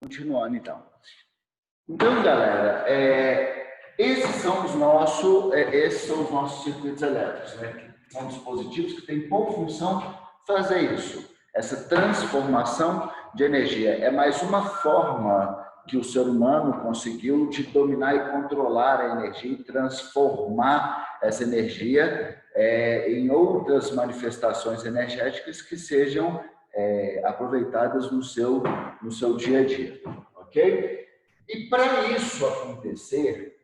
Continuando, então. Então, galera, esses são os nossos circuitos elétricos, né? Que são dispositivos que têm por função fazer isso. Essa transformação de energia é mais uma forma que o ser humano conseguiu de dominar e controlar a energia e transformar essa energia em outras manifestações energéticas que sejam aproveitadas no seu dia a dia, ok? E para isso acontecer,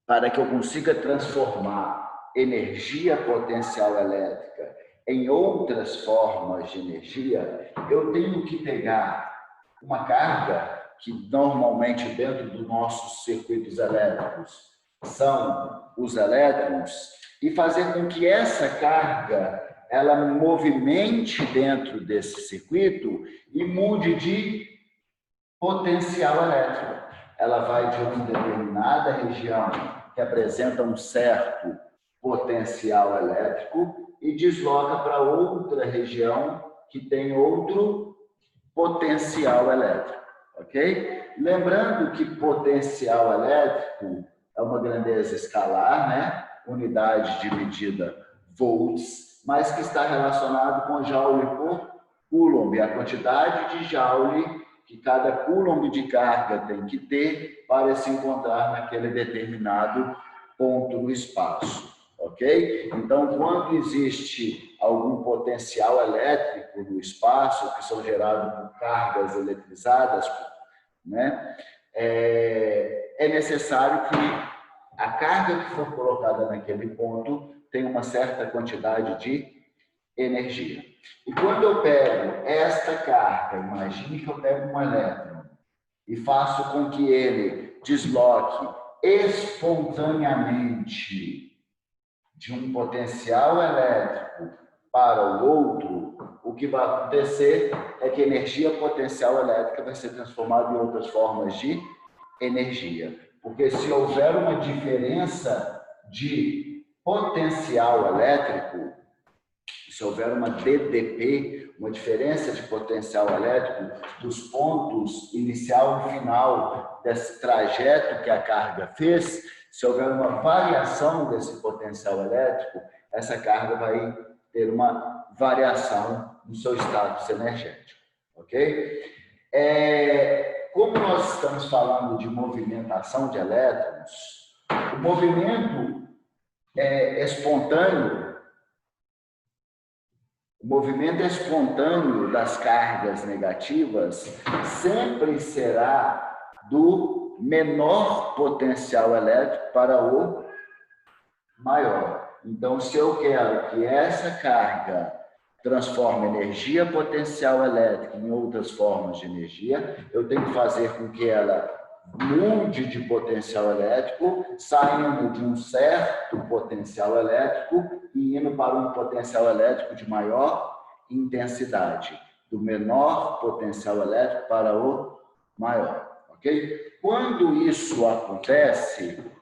para que eu consiga transformar energia potencial elétrica em outras formas de energia, eu tenho que pegar uma carga que normalmente dentro dos nossos circuitos elétricos são os elétrons e fazer com que essa carga ela movimente dentro desse circuito e mude de potencial elétrico. Ela vai de uma determinada região que apresenta um certo potencial elétrico e desloca para outra região que tem outro potencial elétrico, ok? Lembrando que potencial elétrico é uma grandeza escalar, né? Unidade de medida volts, mas que está relacionado com joule por coulomb, a quantidade de joule que cada coulomb de carga tem que ter para se encontrar naquele determinado ponto no espaço, ok? Então, quando existe algum potencial elétrico no espaço, que são gerados por cargas eletrizadas, né? É necessário que a carga que for colocada naquele ponto tenha uma certa quantidade de energia. E quando eu pego esta carga, imagine que eu pego um elétron e faço com que ele desloque espontaneamente de um potencial elétrico para o outro, o que vai acontecer é que a energia potencial elétrica vai ser transformada em outras formas de energia. Porque se houver uma diferença de potencial elétrico, se houver uma DDP, uma diferença de potencial elétrico dos pontos inicial e final desse trajeto que a carga fez, se houver uma variação desse potencial elétrico, essa carga vai ter uma variação no seu status energético, ok? Como nós estamos falando de movimentação de elétrons, o movimento espontâneo, das cargas negativas sempre será do menor potencial elétrico para o maior. Então, se eu quero que essa carga transforme energia potencial elétrica em outras formas de energia, eu tenho que fazer com que ela mude de potencial elétrico, saindo de um certo potencial elétrico e indo para um potencial elétrico de maior intensidade, do menor potencial elétrico para o maior, ok? Quando isso acontece,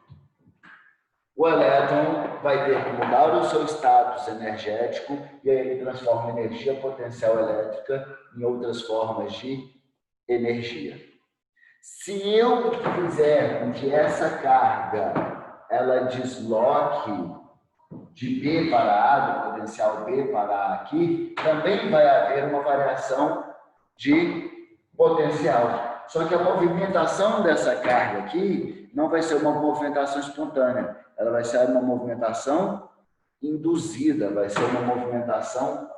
o elétron vai ter que mudar o seu status energético e aí ele transforma energia potencial elétrica em outras formas de energia. Se eu fizer com que essa carga ela desloque de B para A, do potencial B para A aqui, também vai haver uma variação de potencial. Só que a movimentação dessa carga aqui não vai ser uma movimentação espontânea, ela vai ser uma movimentação induzida, vai ser uma movimentação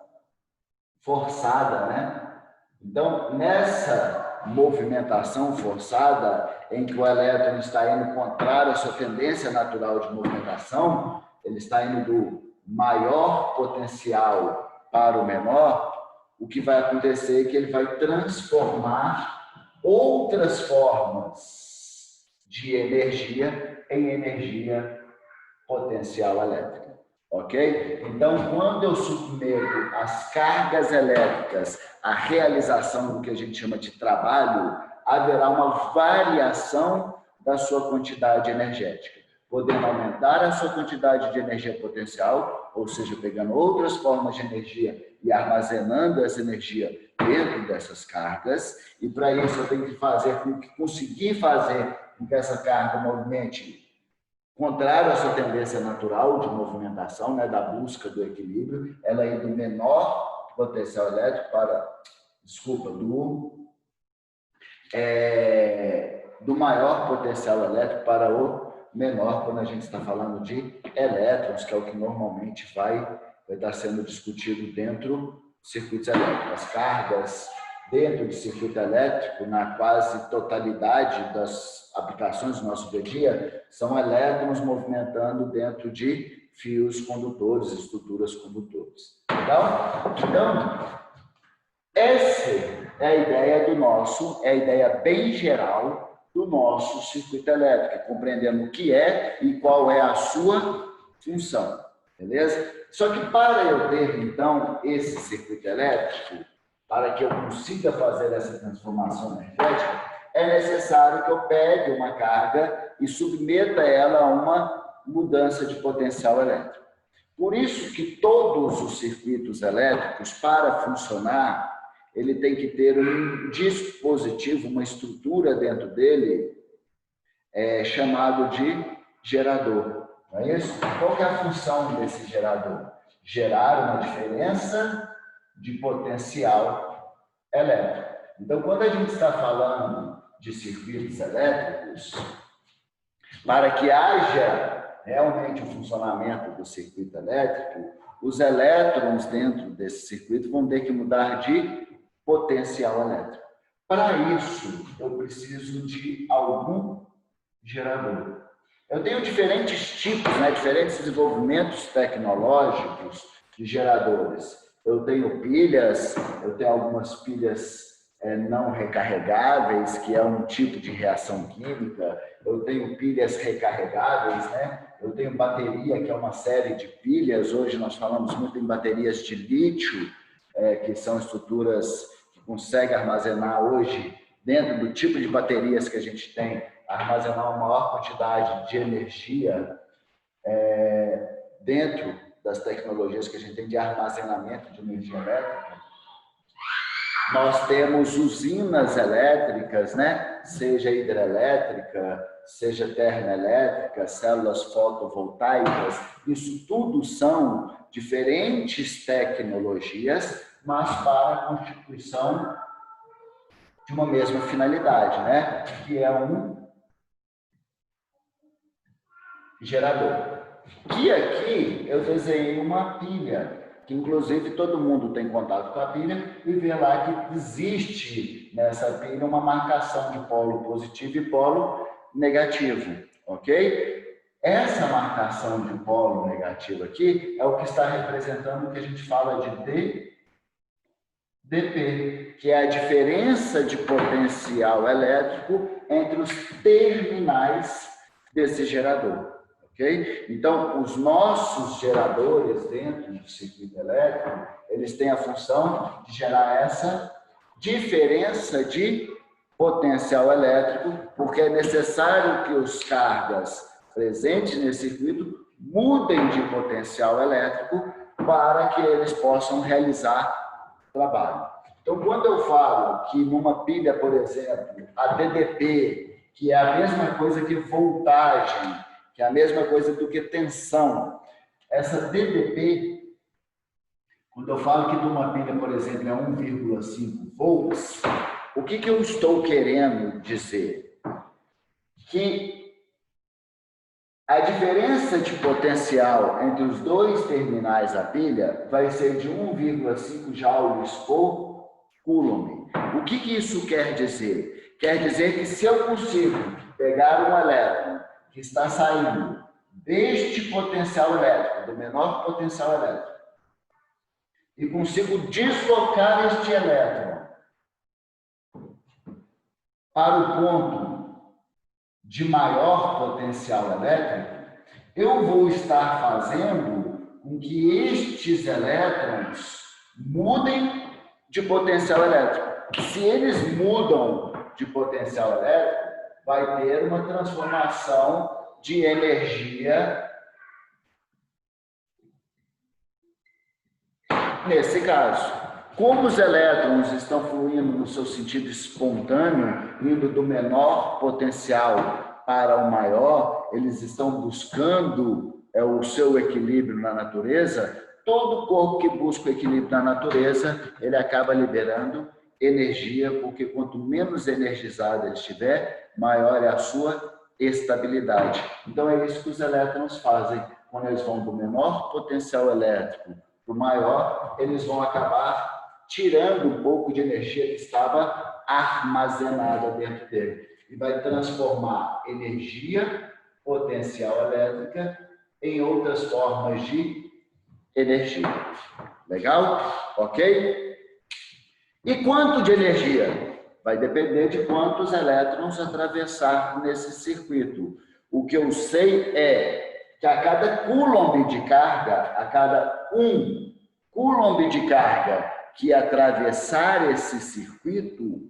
forçada, né? Então, nessa movimentação forçada, em que o elétron está indo contrário à sua tendência natural de movimentação, ele está indo do maior potencial para o menor, o que vai acontecer é que ele vai transformar outras formas de energia em energia potencial elétrica. Ok? Então, quando eu submeto as cargas elétricas à realização do que a gente chama de trabalho, haverá uma variação da sua quantidade energética. podendo aumentar a sua quantidade de energia potencial, ou seja, pegando outras formas de energia e armazenando essa energia dentro dessas cargas. E para isso eu tenho que conseguir fazer com que essa carga movimente contrário à sua tendência natural de movimentação, né, da busca do equilíbrio, ela ir do menor potencial elétrico para, do maior potencial elétrico para o menor, quando a gente está falando de elétrons, que é o que normalmente vai estar sendo discutido dentro de circuitos elétricos. As cargas dentro de circuito elétrico, na quase totalidade das aplicações do nosso dia a dia, são elétrons movimentando dentro de fios condutores, estruturas condutores. Então, essa é a ideia é a ideia bem geral do nosso circuito elétrico, compreendendo o que é e qual é a sua função, beleza? Só que para eu ter, então, esse circuito elétrico, para que eu consiga fazer essa transformação energética, é necessário que eu pegue uma carga e submeta ela a uma mudança de potencial elétrico. Por isso que todos os circuitos elétricos, para funcionar, ele tem que ter um dispositivo, uma estrutura dentro dele, chamado de gerador. Não é isso? Qual que é a função desse gerador? Gerar uma diferença de potencial elétrico. Então, quando a gente está falando de circuitos elétricos, para que haja realmente o funcionamento do circuito elétrico, os elétrons dentro desse circuito vão ter que mudar de potencial elétrico. Para isso, eu preciso de algum gerador. Eu tenho diferentes tipos, diferentes desenvolvimentos tecnológicos de geradores. Eu tenho pilhas, eu tenho algumas pilhas não recarregáveis, que é um tipo de reação química. Eu tenho pilhas recarregáveis, Eu tenho bateria, que é uma série de pilhas. Hoje nós falamos muito em baterias de lítio, que são estruturas que conseguem armazenar hoje, dentro do tipo de baterias que a gente tem, armazenar uma maior quantidade de energia dentro das tecnologias que a gente tem de armazenamento de energia elétrica. Nós temos usinas elétricas, Seja hidrelétrica, seja termoelétrica, células fotovoltaicas. Isso tudo são diferentes tecnologias, mas para a constituição de uma mesma finalidade, Que é um gerador. E aqui eu desenhei uma pilha, que inclusive todo mundo tem contato com a pilha e vê lá que existe nessa pilha uma marcação de polo positivo e polo negativo, ok? Essa marcação de polo negativo aqui é o que está representando o que a gente fala de dp, que é a diferença de potencial elétrico entre os terminais desse gerador. Okay? Então, os nossos geradores dentro do circuito elétrico, eles têm a função de gerar essa diferença de potencial elétrico, porque é necessário que os cargas presentes nesse circuito mudem de potencial elétrico para que eles possam realizar trabalho. Então, quando eu falo que numa pilha, por exemplo, a DDP, que é a mesma coisa que voltagem, que é a mesma coisa do que tensão. Essa DDP, quando eu falo que de uma pilha, por exemplo, é 1,5 volts, o que eu estou querendo dizer? Que a diferença de potencial entre os dois terminais da pilha vai ser de 1,5 joules por coulomb. O que isso quer dizer? Quer dizer que se eu consigo pegar um elétron que está saindo deste potencial elétrico, do menor potencial elétrico, e consigo deslocar este elétron para o ponto de maior potencial elétrico, eu vou estar fazendo com que estes elétrons mudem de potencial elétrico. Se eles mudam de potencial elétrico, vai ter uma transformação de energia nesse caso. Como os elétrons estão fluindo no seu sentido espontâneo, indo do menor potencial para o maior, eles estão buscando o seu equilíbrio na natureza. Todo corpo que busca o equilíbrio na natureza, ele acaba liberando energia, porque quanto menos energizado ele estiver, maior é a sua estabilidade. Então é isso que os elétrons fazem. Quando eles vão do menor potencial elétrico para o maior, eles vão acabar tirando um pouco de energia que estava armazenada dentro dele. E vai transformar energia potencial elétrica em outras formas de energia. Legal? Ok? E quanto de energia? Vai depender de quantos elétrons atravessar nesse circuito. O que eu sei é que a cada coulomb de carga, a cada 1 coulomb de carga que atravessar esse circuito,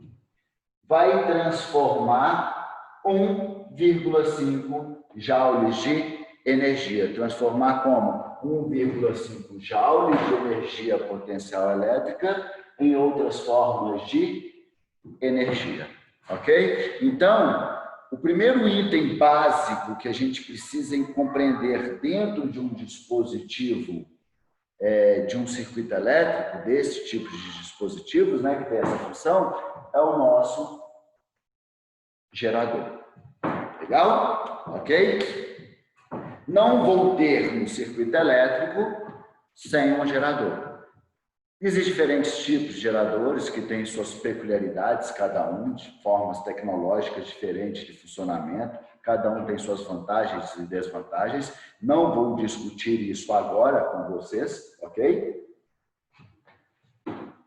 vai transformar 1,5 joules de energia. Transformar como? 1,5 joules de energia potencial elétrica em outras formas de energia. Ok? Então, o primeiro item básico que a gente precisa compreender dentro de um dispositivo, de um circuito elétrico, desse tipo de dispositivos, né, que tem essa função, é o nosso gerador. Legal? Ok? Não vou ter um circuito elétrico sem um gerador. Existem diferentes tipos de geradores que têm suas peculiaridades, cada um de formas tecnológicas diferentes de funcionamento, cada um tem suas vantagens e desvantagens. Não vou discutir isso agora com vocês, ok?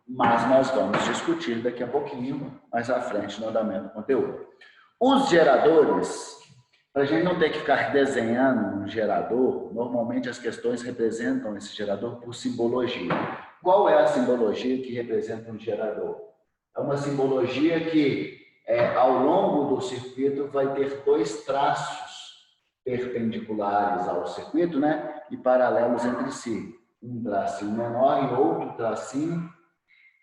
Mas nós vamos discutir daqui a pouquinho, mais à frente, no andamento do conteúdo. Os geradores, para a gente não ter que ficar desenhando um gerador, normalmente as questões representam esse gerador por simbologia. Qual é a simbologia que representa um gerador? É uma simbologia que, ao longo do circuito, vai ter 2 traços perpendiculares ao circuito, né? E paralelos entre si. Um tracinho menor e outro tracinho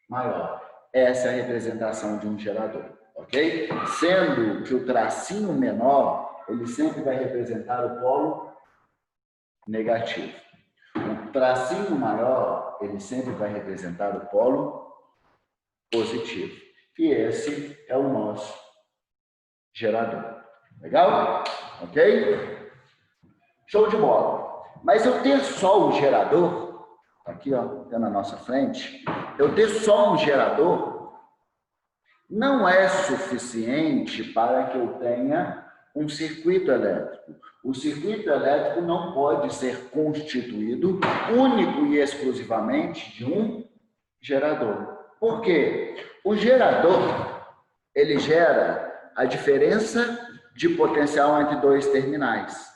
maior. Essa é a representação de um gerador, ok? Sendo que o tracinho menor, ele sempre vai representar o polo negativo. O tracinho maior, ele sempre vai representar o polo positivo. E esse é o nosso gerador. Legal? Ok? Show de bola. Mas eu ter só o gerador, aqui ó, tá na nossa frente, eu ter só um gerador não é suficiente para que eu tenha um circuito elétrico. O circuito elétrico não pode ser constituído único e exclusivamente de um gerador. Por quê? O gerador, ele gera a diferença de potencial entre 2 terminais.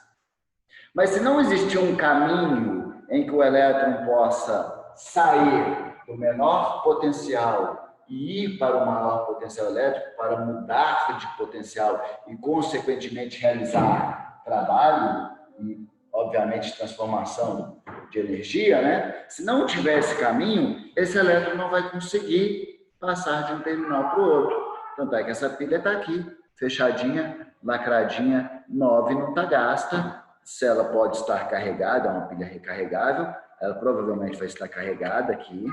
Mas se não existir um caminho em que o elétron possa sair do menor potencial e ir para o maior potencial elétrico, para mudar de potencial e, consequentemente, realizar trabalho e, obviamente, transformação de energia, né? Se não tiver esse caminho, esse elétron não vai conseguir passar de um terminal para o outro. Tanto é que essa pilha está aqui, fechadinha, lacradinha, nova e não está gasta. Se ela pode estar carregada, é uma pilha recarregável, ela provavelmente vai estar carregada aqui,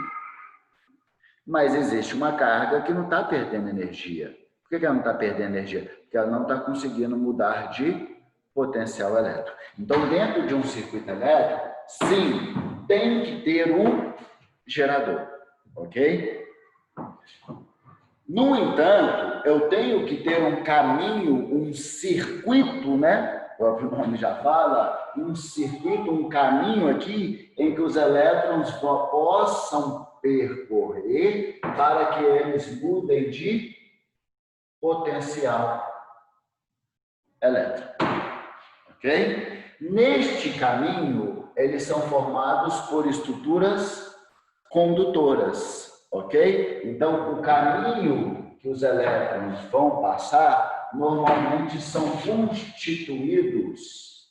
mas existe uma carga que não está perdendo energia. Por que ela não está perdendo energia? Porque ela não está conseguindo mudar de potencial elétrico. Então, dentro de um circuito elétrico, sim, tem que ter um gerador, ok? No entanto, eu tenho que ter um caminho, um circuito, né? O próprio nome já fala, um circuito, um caminho aqui em que os elétrons possam percorrer para que eles mudem de potencial elétrico. Ok? Neste caminho, eles são formados por estruturas condutoras. Ok? Então, o caminho que os elétrons vão passar normalmente são constituídos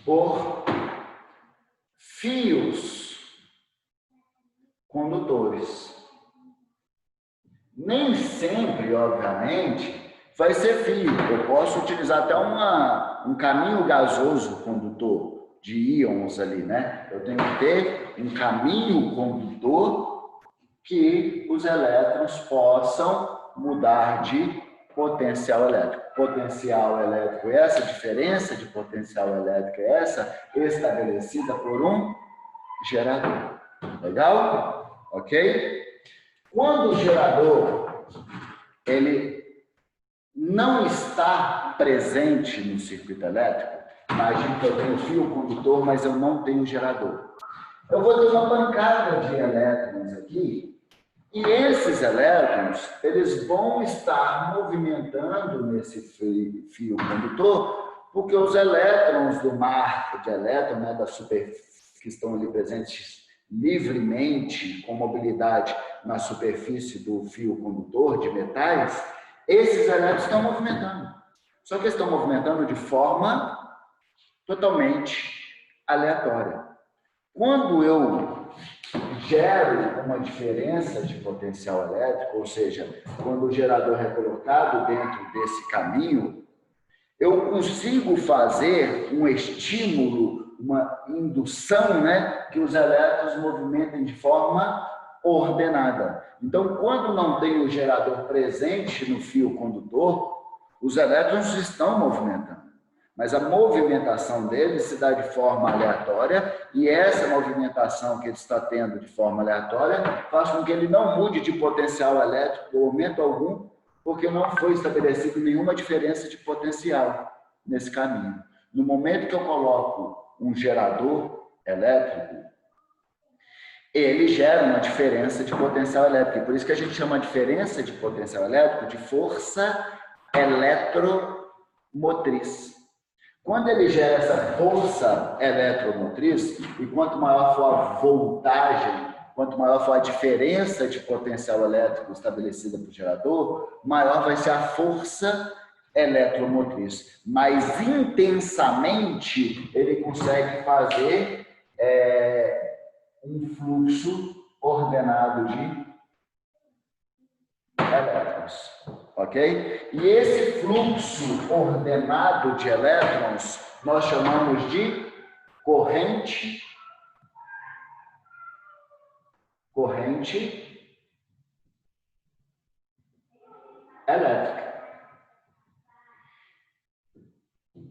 por fios condutores. Nem sempre, obviamente, vai ser fio. Eu posso utilizar até um caminho gasoso condutor de íons ali, né? Eu tenho que ter um caminho condutor que os elétrons possam mudar de potencial elétrico. Potencial elétrico é essa, diferença de potencial elétrico é essa, estabelecida por um gerador. Legal? Ok? Quando o gerador ele não está presente no circuito elétrico, imagine que eu tenho fio condutor, mas eu não tenho gerador. Eu vou ter uma bancada de elétrons aqui, e esses elétrons, eles vão estar movimentando nesse fio condutor, porque os elétrons do mar de elétron, né, da superfície, que estão ali presentes livremente, com mobilidade na superfície do fio condutor de metais, esses elétrons estão movimentando. Só que estão movimentando de forma totalmente aleatória. Quando eu gero uma diferença de potencial elétrico, ou seja, quando o gerador é colocado dentro desse caminho, eu consigo fazer um estímulo, uma indução, né, que os elétrons movimentem de forma ordenada. Então, quando não tem o gerador presente no fio condutor, os elétrons estão movimentando. Mas a movimentação deles se dá de forma aleatória, e essa movimentação que ele está tendo de forma aleatória faz com que ele não mude de potencial elétrico por momento algum, porque não foi estabelecida nenhuma diferença de potencial nesse caminho. No momento que eu coloco um gerador elétrico, ele gera uma diferença de potencial elétrico. E por isso que a gente chama a diferença de potencial elétrico de força eletromotriz. Quando ele gera essa força eletromotriz, e quanto maior for a voltagem, quanto maior for a diferença de potencial elétrico estabelecida para o gerador, maior vai ser a força eletromotriz. Mais intensamente, ele consegue fazer um fluxo ordenado de elétrons. Ok? E esse fluxo ordenado de elétrons nós chamamos de corrente elétrica.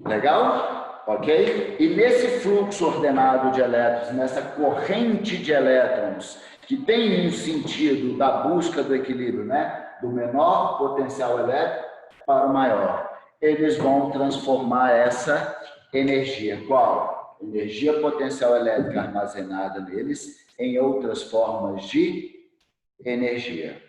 Legal? Ok? E nesse fluxo ordenado de elétrons, nessa corrente de elétrons, que tem um sentido da busca do equilíbrio, né? Do menor potencial elétrico para o maior. Eles vão transformar essa energia. Qual? Energia potencial elétrica armazenada neles em outras formas de energia.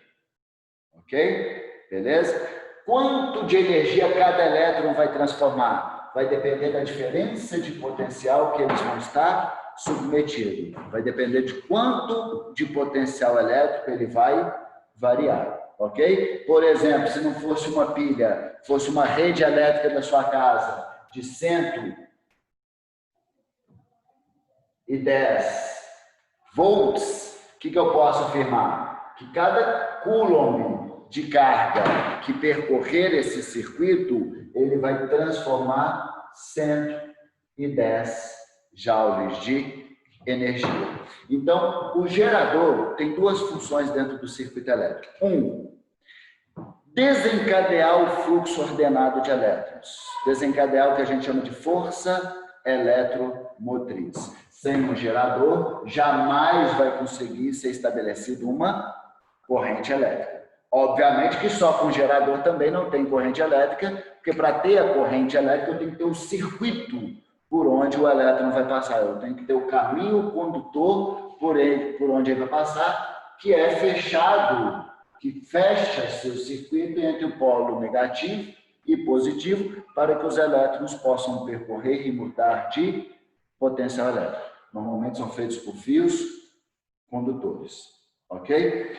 Ok? Beleza? Quanto de energia cada elétron vai transformar? Vai depender da diferença de potencial que eles vão estar submetidos. Vai depender de quanto de potencial elétrico ele vai variar. Ok? Por exemplo, se não fosse uma pilha, fosse uma rede elétrica da sua casa de 110 volts, o que eu posso afirmar? Que cada coulomb de carga que percorrer esse circuito, ele vai transformar 110 joules de energia. Então, o gerador tem duas funções dentro do circuito elétrico. Desencadear o fluxo ordenado de elétrons. Desencadear o que a gente chama de força eletromotriz. Sem um gerador, jamais vai conseguir ser estabelecida uma corrente elétrica. Obviamente que só com gerador também não tem corrente elétrica, porque para ter a corrente elétrica eu tenho que ter um circuito por onde o elétron vai passar. Eu tenho que ter o caminho condutor por onde ele vai passar, que é fechado, que fecha seu circuito entre o polo negativo e positivo, para que os elétrons possam percorrer e mudar de potencial elétrico. Normalmente são feitos por fios condutores. Ok?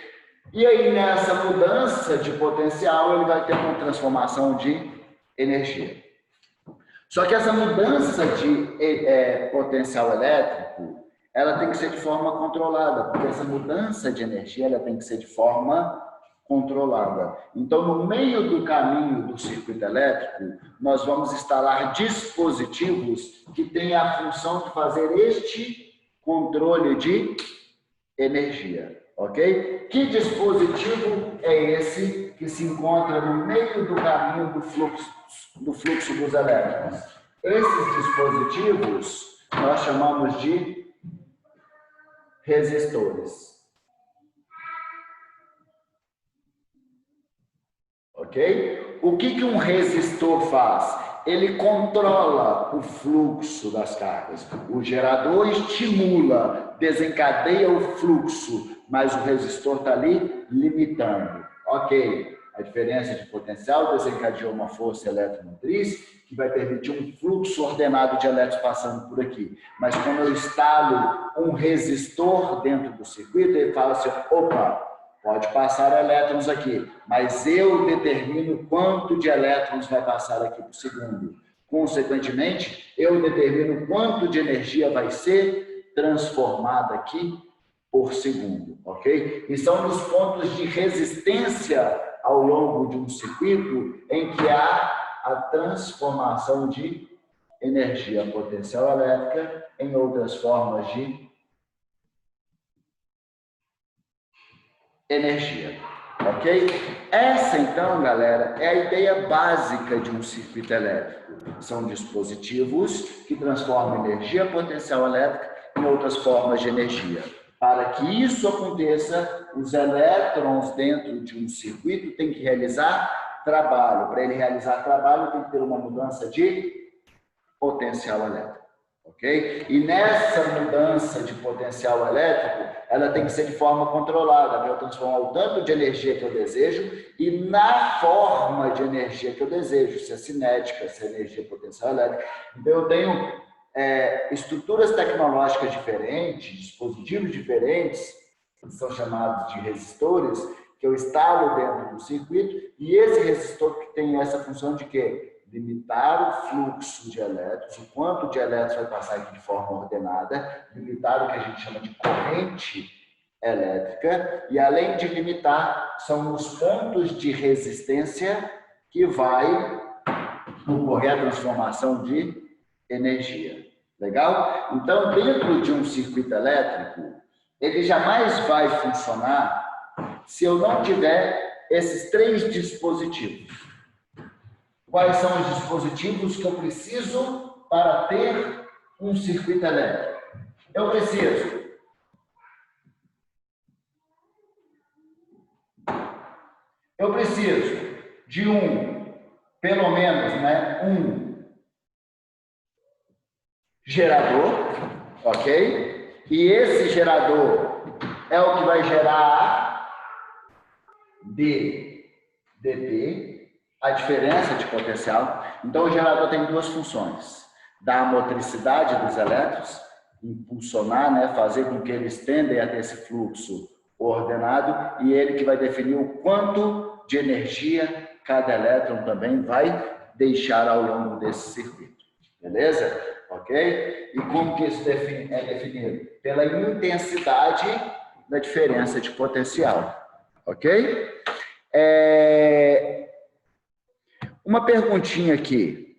E aí, nessa mudança de potencial, ele vai ter uma transformação de energia. Só que essa mudança de potencial elétrico, ela tem que ser de forma controlada, porque essa mudança de energia, ela tem que ser de forma controlada. Então, no meio do caminho do circuito elétrico, nós vamos instalar dispositivos que têm a função de fazer este controle de energia, ok? Que dispositivo é esse que se encontra no meio do caminho do fluxo dos elétrons? Esses dispositivos nós chamamos de resistores. Ok? O que um resistor faz? Ele controla o fluxo das cargas. O gerador estimula, desencadeia o fluxo, mas o resistor está ali limitando. Ok, a diferença de potencial desencadeia uma força eletromotriz que vai permitir um fluxo ordenado de elétrons passando por aqui. Mas quando eu instalo um resistor dentro do circuito, ele fala assim, opa, pode passar elétrons aqui, mas eu determino quanto de elétrons vai passar aqui por segundo. Consequentemente, eu determino quanto de energia vai ser transformada aqui por segundo, ok? E são nos pontos de resistência ao longo de um circuito em que há a transformação de energia potencial elétrica em outras formas de energia, ok? Essa, então, galera, é a ideia básica de um circuito elétrico. São dispositivos que transformam energia potencial elétrica em outras formas de energia. Para que isso aconteça, os elétrons dentro de um circuito têm que realizar trabalho. Para ele realizar trabalho, tem que ter uma mudança de potencial elétrico. Ok? E nessa mudança de potencial elétrico, ela tem que ser de forma controlada, para eu transformar o tanto de energia que eu desejo e na forma de energia que eu desejo, se é cinética, se é energia potencial elétrica. Então, eu tenho estruturas tecnológicas diferentes, dispositivos diferentes, que são chamados de resistores, que eu instalo dentro do circuito, e esse resistor que tem essa função de quê? Limitar o fluxo de elétrons, o quanto de elétrons vai passar aqui de forma ordenada, limitar o que a gente chama de corrente elétrica, e além de limitar, são os pontos de resistência que vai ocorrer a transformação de energia. Legal? Então, dentro de um circuito elétrico, ele jamais vai funcionar se eu não tiver esses três dispositivos. Quais são os dispositivos que eu preciso para ter um circuito elétrico? Eu preciso de pelo menos, um gerador, ok? E esse gerador é o que vai gerar DP, a diferença de potencial. Então, o gerador tem duas funções. Dar a motricidade dos elétrons, impulsionar, né, fazer com que eles tendem a ter esse fluxo ordenado, e ele que vai definir o quanto de energia cada elétron também vai deixar ao longo desse circuito. Beleza? Ok? E como que isso é definido? Pela intensidade da diferença de potencial. Ok? Uma perguntinha aqui.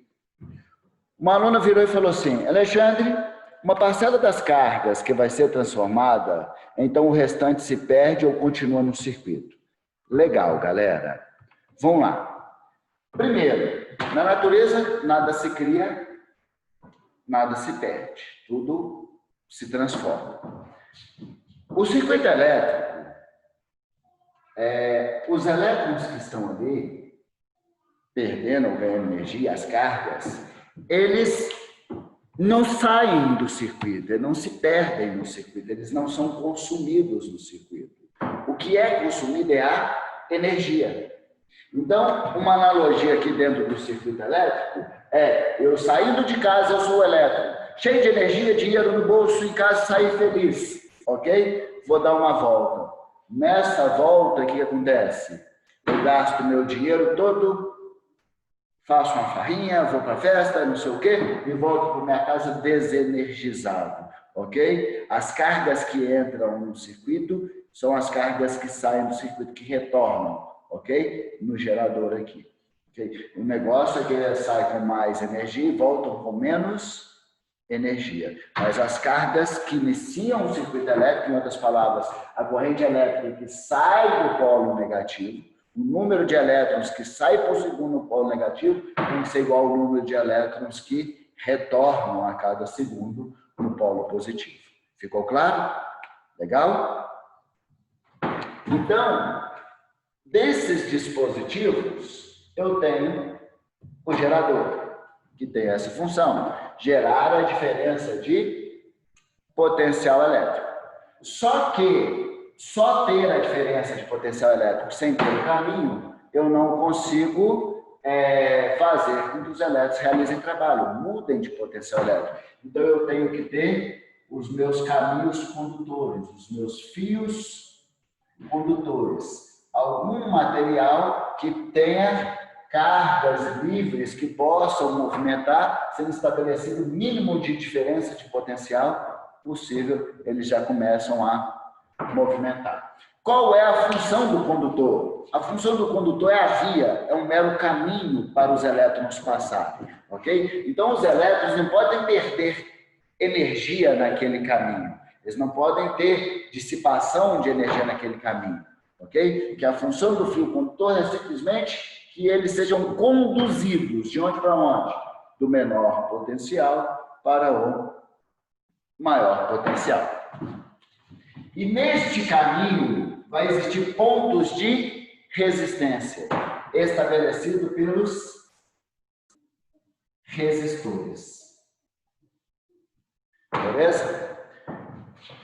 Uma aluna virou e falou assim, Alexandre, uma parcela das cargas que vai ser transformada, então o restante se perde ou continua no circuito. Legal, galera. Vamos lá. Primeiro, na natureza, nada se cria, nada se perde. Tudo se transforma. O circuito elétrico, os elétrons que estão ali, perdendo ou ganhando energia, as cargas, eles não saem do circuito, eles não se perdem no circuito, eles não são consumidos no circuito. O que é consumido é a energia. Então, uma analogia aqui dentro do circuito elétrico eu saindo de casa, eu sou o elétron, cheio de energia, dinheiro no bolso, em casa, sair feliz, ok? Vou dar uma volta. Nessa volta, o que acontece? Eu gasto meu dinheiro todo, faço uma farrinha, vou para a festa, não sei o quê, e volto para minha casa desenergizado, ok? As cargas que entram no circuito são as cargas que saem do circuito, que retornam, ok? No gerador aqui. Okay? O negócio é que sai com mais energia e voltam com menos energia. Mas as cargas que iniciam o circuito elétrico, em outras palavras, a corrente elétrica que sai do polo negativo, o número de elétrons que sai por segundo no polo negativo tem que ser igual ao número de elétrons que retornam a cada segundo no polo positivo. Ficou claro? Legal? Então, desses dispositivos, eu tenho o gerador, que tem essa função, gerar a diferença de potencial elétrico. Só que só ter a diferença de potencial elétrico sem ter o caminho, eu não consigo fazer com que os elétrons realizem trabalho, mudem de potencial elétrico. Então, eu tenho que ter os meus caminhos condutores, os meus fios condutores. Algum material que tenha cargas livres que possam movimentar, sendo estabelecido o mínimo de diferença de potencial possível, eles já começam a movimentar. Qual é a função do condutor? A função do condutor é a via, é um mero caminho para os elétrons passarem, ok? Então, os elétrons não podem perder energia naquele caminho, eles não podem ter dissipação de energia naquele caminho, ok? Porque a função do fio condutor é simplesmente que eles sejam conduzidos de onde para onde? Do menor potencial para o maior potencial. E neste caminho vai existir pontos de resistência estabelecidos pelos resistores. Beleza?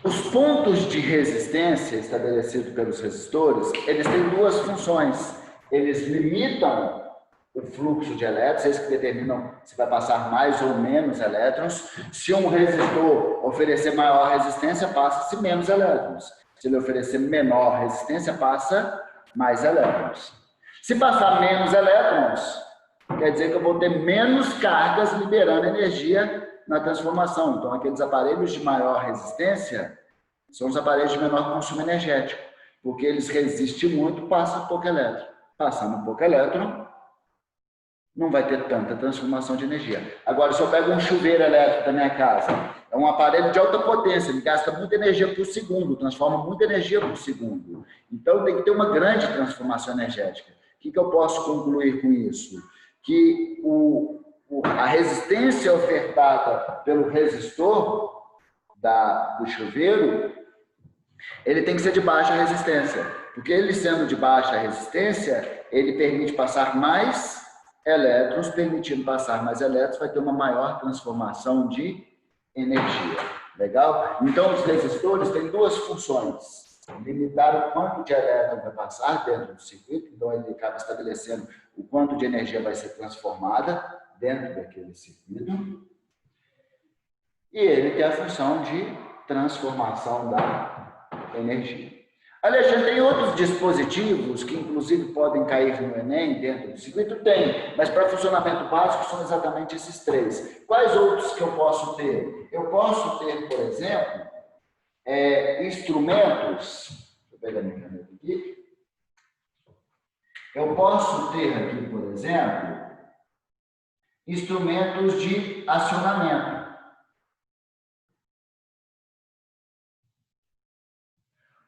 Os pontos de resistência estabelecidos pelos resistores, eles têm duas funções. Eles limitam o fluxo de elétrons, eles que determinam se vai passar mais ou menos elétrons. Se um resistor oferecer maior resistência, passa-se menos elétrons. Se ele oferecer menor resistência, passa mais elétrons. Se passar menos elétrons, quer dizer que eu vou ter menos cargas liberando energia na transformação. Então, aqueles aparelhos de maior resistência são os aparelhos de menor consumo energético, porque eles resistem muito, passam pouco elétron. Passando pouco elétron, não vai ter tanta transformação de energia. Agora, se eu pego um chuveiro elétrico da minha casa, é um aparelho de alta potência, ele gasta muita energia por segundo, transforma muita energia por segundo. Então, tem que ter uma grande transformação energética. O que eu posso concluir com isso? Que a resistência ofertada pelo resistor do chuveiro, ele tem que ser de baixa resistência, porque ele sendo de baixa resistência, ele permite passar mais elétrons, permitindo passar mais elétrons, vai ter uma maior transformação de energia. Legal? Então, os resistores têm duas funções. Limitar o quanto de elétron vai passar dentro do circuito, então ele acaba estabelecendo o quanto de energia vai ser transformada dentro daquele circuito. E ele tem a função de transformação da energia. Alexandre, tem outros dispositivos que, inclusive, podem cair no Enem dentro do circuito? Tem, mas para funcionamento básico são exatamente esses três. Quais outros que eu posso ter? Eu posso ter, por exemplo, instrumentos. Deixa eu pegar minha caneta aqui. Eu posso ter aqui, por exemplo, instrumentos de acionamento.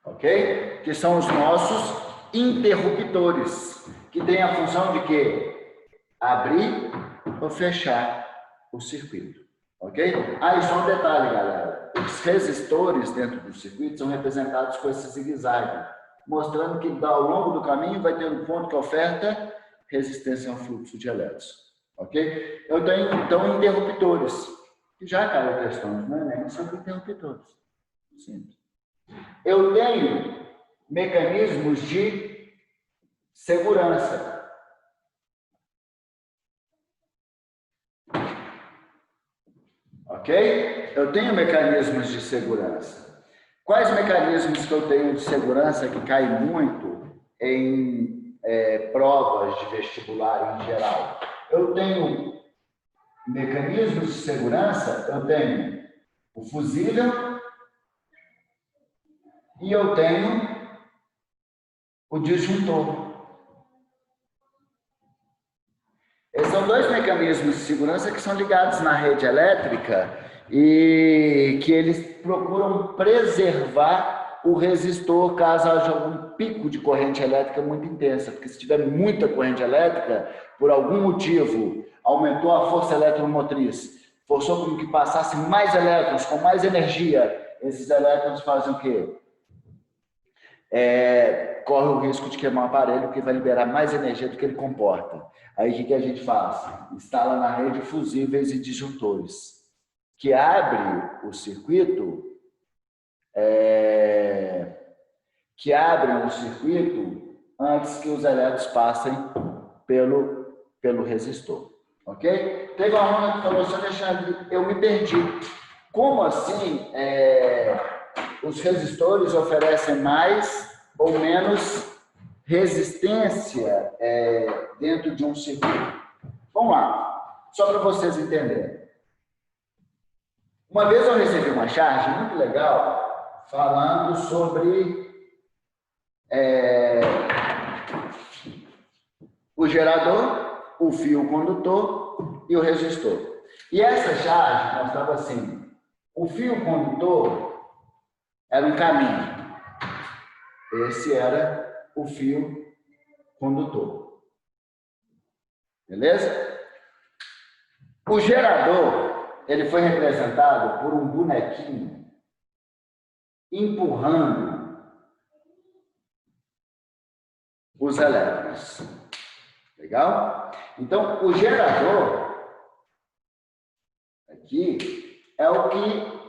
Ok? Que são os nossos interruptores, que têm a função de quê? Abrir ou fechar o circuito. Ok? E só um detalhe, galera. Os resistores dentro do circuito são representados com esse zigue-zague, mostrando que ao longo do caminho vai ter um ponto que oferta resistência ao fluxo de elétrons. Ok? Eu tenho, então, interruptores, que já caiu questões no Enem sobre interruptores. Simples. Eu tenho mecanismos de segurança. Ok? Eu tenho mecanismos de segurança. Quais mecanismos que eu tenho de segurança que caem muito em provas de vestibular em geral? Eu tenho mecanismos de segurança, eu tenho o fusível e eu tenho o disjuntor. Esses são dois mecanismos de segurança que são ligados na rede elétrica e que eles procuram preservar o resistor caso haja algum pico de corrente elétrica muito intensa, porque se tiver muita corrente elétrica, por algum motivo, aumentou a força eletromotriz, forçou com que passassem mais elétrons, com mais energia, esses elétrons fazem o quê? Corre o risco de queimar o aparelho, porque vai liberar mais energia do que ele comporta. Aí o que a gente faz? Instala na rede fusíveis e disjuntores, que abre o circuito, que abrem o circuito antes que os elétrons passem pelo resistor. Ok? Teve uma aluna que falou, senhor Alexandre, eu me perdi. Como assim os resistores oferecem mais ou menos resistência dentro de um circuito? Vamos lá, só para vocês entenderem. Uma vez eu recebi uma charge muito legal falando sobre o gerador, o fio condutor e o resistor. E essa charge mostrava assim, o fio condutor era um caminho. Esse era o fio condutor. Beleza? O gerador, ele foi representado por um bonequinho empurrando os elétrons. Legal? Então, o gerador aqui é o que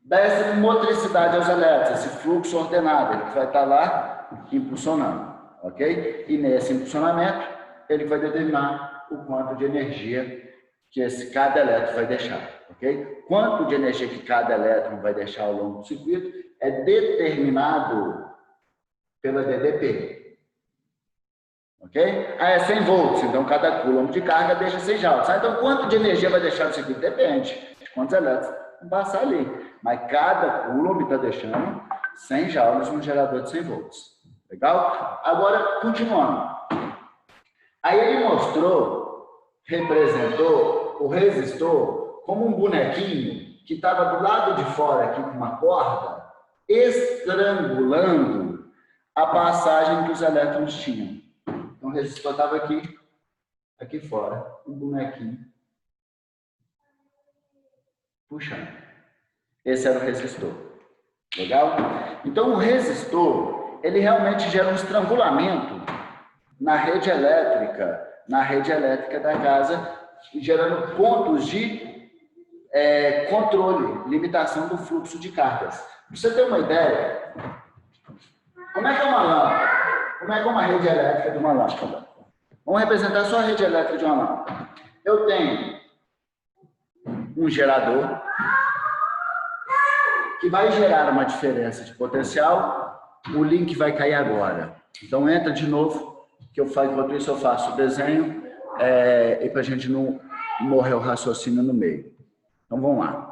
dá essa motricidade aos elétrons, esse fluxo ordenado, ele vai estar lá impulsionando, ok? E nesse impulsionamento, ele vai determinar o quanto de energia que cada elétron vai deixar, ok? Quanto de energia que cada elétron vai deixar ao longo do circuito é determinado pela DDP, ok? É 100 volts, então cada coulomb de carga deixa 100 joules. Então, quanto de energia vai deixar no circuito? Depende de quantos elétrons vão passar ali. Mas cada coulomb está deixando 100 joules no gerador de 100 volts. Legal? Agora, continuando. Aí ele representou o resistor como um bonequinho que estava do lado de fora aqui com uma corda, estrangulando a passagem que os elétrons tinham. Então o resistor estava aqui fora, um bonequinho puxando. Esse era o resistor. Legal? Então, o resistor, ele realmente gera um estrangulamento na rede elétrica da casa, gerando pontos de controle, limitação do fluxo de cargas. Para você ter uma ideia, como é que é uma lâmpada? Como é que é uma rede elétrica de uma lâmpada? Vamos representar só a rede elétrica de uma lâmpada. Eu tenho um gerador que vai gerar uma diferença de potencial. O link vai cair agora. Então, entra de novo, que enquanto isso eu faço o desenho, e para a gente não morrer o raciocínio no meio. Então, vamos lá.